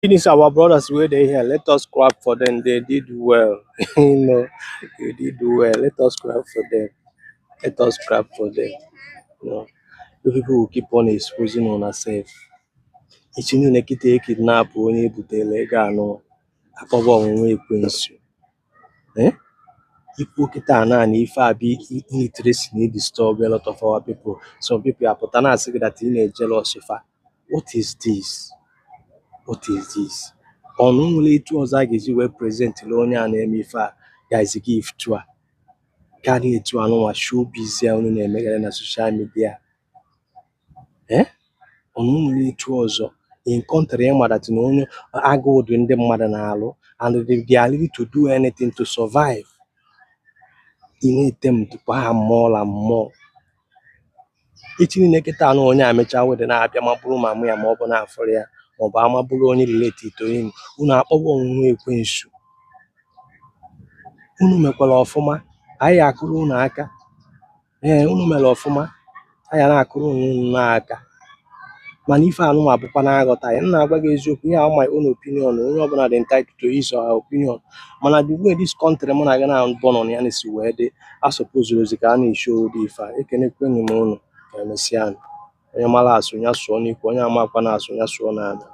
Finish our brothers where they here. Let us clap for them. They did well. They did well. Let us clap for them. Let us clap for them. You know, you people will keep on exposing on ourselves. Ichinu nekite kidnap onye butere ego anọ akpọba ọnwụnwa ekwensu. Eh? Ikwu kịta na ife abi illiteracy na-disturb a lot of our people. Some people apụta na-asị gị that ị na-ejealous fa. What is this? What is this? Ọnụ nwere etu ọzọ a ga-eji wee prezentịrị onye a na-eme ife a ga-ezi gị iftu a karịa etu anụnwa showbiz a unu na-emegharị na soshal midia. Ọnụ nwere etu ọzọ in country ịma that na onye agụụ dị ndị mmadụ na-alụ and they are ready to do anything to survive. Ị na-attempt to ha more and more. Echi niile kịta anụ onye a mechaa wede na-abịa mabụrụ ma mụ ya ma ọ bụ na-afọrọ ya maọbụ amabụrụ onye relate to him, unu akpọwa ọnwụnwa ekwensu. Unu mekwara ọfụma, anyị akụrụ unu aka. Unu mere ọfụma, anyị na-akụrụ unu n'aka. Mana ife anụnwa bụkwa na-aghọtaghị. M na-agwa gị eziokwu, ihe my own opinion, onye ọbụla dị entitled to his or her opinion. Mana the way this country mụ na gị na-abọ nọ ya na-esi wee dị, a suppose ozi ka a na-eshi ụdị ife a. Ekenekwenụ m unu ka emesịa. Onye mara asụ ya sụọ n'ikwu, onye amakwa na asụ ya sụọ n'ala.